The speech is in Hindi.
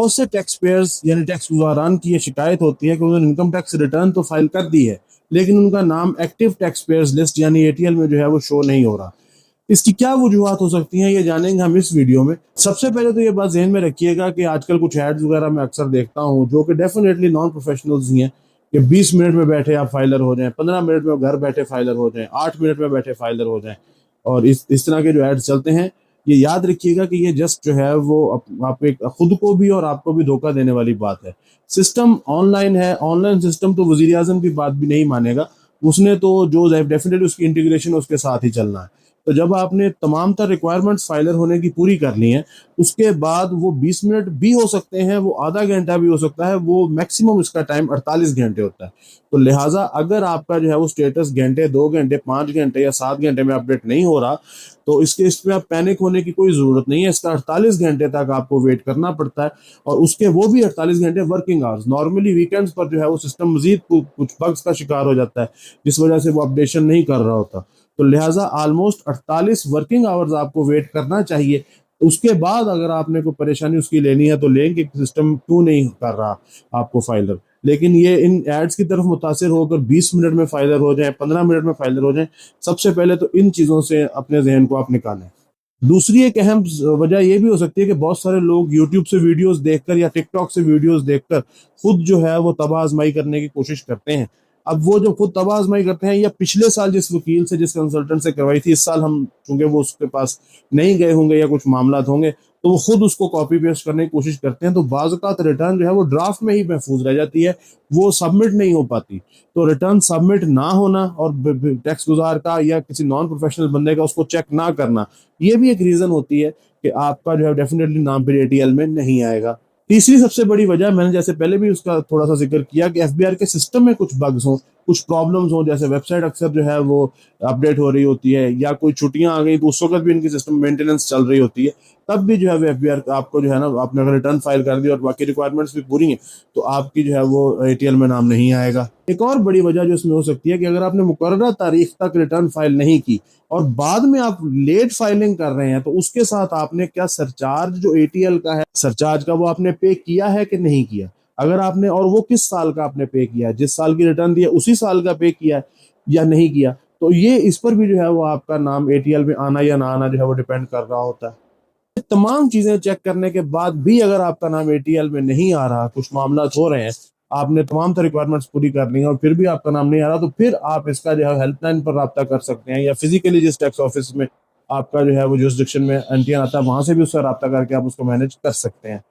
बहुत से टैक्स पेयर्स यानी टैक्स गुजारान की ये शिकायत होती है कि उन्होंने इनकम टैक्स रिटर्न तो फाइल कर दी है, लेकिन उनका नाम एक्टिव टैक्स पेयर्स लिस्ट यानी एटीएल में जो है वो शो नहीं हो रहा। इसकी क्या वजूहत हो सकती हैं, ये जानेंगे हम इस वीडियो में। सबसे पहले तो ये बात ध्यान में रखिएगा कि आजकल कुछ एड्स वगैरह मैं अक्सर देखता हूँ जो कि डेफिनेटली नॉन प्रोफेशनल्स ही हैं, कि 20 मिनट में बैठे आप फाइलर हो जाएं, 15 मिनट में घर बैठे फाइलर हो जाएं, 8 मिनट में बैठे फाइलर हो जाएं, और इस तरह के जो एड्स चलते हैं, ये याद रखिएगा कि ये जस्ट जो है वो आप एक खुद को भी और आपको भी धोखा देने वाली बात है। सिस्टम ऑनलाइन है, ऑनलाइन सिस्टम तो वजीर आजम की बात भी नहीं मानेगा, उसने तो जो डेफिनेटली उसकी इंटीग्रेशन उसके साथ ही चलना है। तो जब आपने तमाम तर रिक्वायरमेंट्स फाइलर होने की पूरी कर ली हैं, उसके बाद वो 20 मिनट भी हो सकते हैं, वो आधा घंटा भी हो सकता है, वो मैक्सिमम इसका टाइम 48 घंटे होता है। तो लिहाजा अगर आपका जो है वो स्टेटस घंटे, 2 घंटे, 5 घंटे या 7 घंटे में अपडेट नहीं हो रहा, तो इसमें आप पैनिक होने की कोई जरूरत नहीं है। इसका 48 घंटे तक आपको वेट करना पड़ता है, और उसके वो भी 48 घंटे वर्किंग आवर्स। नॉर्मली वीकेंड्स पर जो है वो सिस्टम मजीद कुछ बग्स का शिकार हो जाता है, जिस वजह से वो अपडेशन नहीं कर रहा होता। तो लिहाजा ऑलमोस्ट 48 वर्किंग आवर्स आपको वेट करना चाहिए। उसके बाद अगर आपने कोई परेशानी उसकी लेनी है तो लेंगे, सिस्टम क्यों नहीं कर रहा आपको फाइलर। लेकिन ये इन एड्स की तरफ मुतासिर होकर 20 मिनट में फाइलर हो जाए, 15 मिनट में फाइलर हो जाए, सबसे पहले तो इन चीज़ों से अपने जहन को आप निकालें। दूसरी एक अहम वजह यह भी हो सकती है कि बहुत सारे लोग यूट्यूब से वीडियोस देखकर या टिकटॉक से वीडियोस देखकर खुद जो है वो तबाह आजमाई करने की कोशिश करते हैं। अब वो जो खुद तबाह आजमाई करते हैं, या पिछले साल जिस वकील से, जिस कंसल्टेंट से करवाई थी, इस साल हम चूंकि वो उसके पास नहीं गए होंगे या कुछ मामला होंगे, तो वो खुद उसको कॉपी पेस्ट करने की कोशिश करते हैं। तो बाज़ औक़ात रिटर्न जो है वो ड्राफ्ट में ही महफूज रह जाती है, वो सबमिट नहीं हो पाती। तो रिटर्न सबमिट ना होना और टैक्स गुजार का या किसी नॉन प्रोफेशनल बंदे का उसको चेक ना करना, ये भी एक रीज़न होती है कि आपका जो है डेफिनेटली नाम फिर एटीएल में नहीं आएगा। तीसरी सबसे बड़ी वजह, मैंने जैसे पहले भी उसका थोड़ा सा जिक्र किया, कि एफबीआर के सिस्टम में कुछ बग्स हों, कुछ प्रॉब्लम्स हों, जैसे वेबसाइट अक्सर जो है वो अपडेट हो रही होती है, या कोई छुट्टियां आ गई तो उस वक्त भी इनकी सिस्टम मेंटेनेंस चल रही होती है, तब भी जो है एफबीआर आपको जो है ना, आपने अगर रिटर्न फाइल कर दी और बाकी रिक्वायरमेंट्स भी पूरी हैं, तो आपकी जो है वो एटीएल में नाम नहीं आएगा। एक और बड़ी वजह जो इसमें हो सकती है कि अगर आपने मुकर्ररा तारीख तक रिटर्न फाइल नहीं की और बाद में आप लेट फाइलिंग कर रहे हैं, तो उसके साथ आपने क्या सरचार्ज जो एटीएल का है, सरचार्ज का वो आपने पे किया है कि नहीं किया। अगर आपने, और वो किस साल का आपने पे किया है, जिस साल की रिटर्न दी है उसी साल का पे किया है या नहीं किया, तो ये इस पर भी जो है वो आपका नाम एटीएल में आना या ना आना जो है वो डिपेंड कर रहा होता है। तमाम चीजें चेक करने के बाद भी अगर आपका नाम एटीएल में नहीं आ रहा, कुछ मामला हो रहे हैं, आपने तमाम तरह रिक्वायरमेंट्स पूरी कर ली है और फिर भी आपका नाम नहीं आ रहा, तो फिर आप इसका जो है हेल्पलाइन पर रब्ता कर सकते हैं, या फिजिकली जिस टैक्स ऑफिस में आपका जो है वो जुरिसडिक्शन में एनटीआर आता है, वहां से भी उससे रब्ता करके आप उसको मैनेज कर सकते हैं।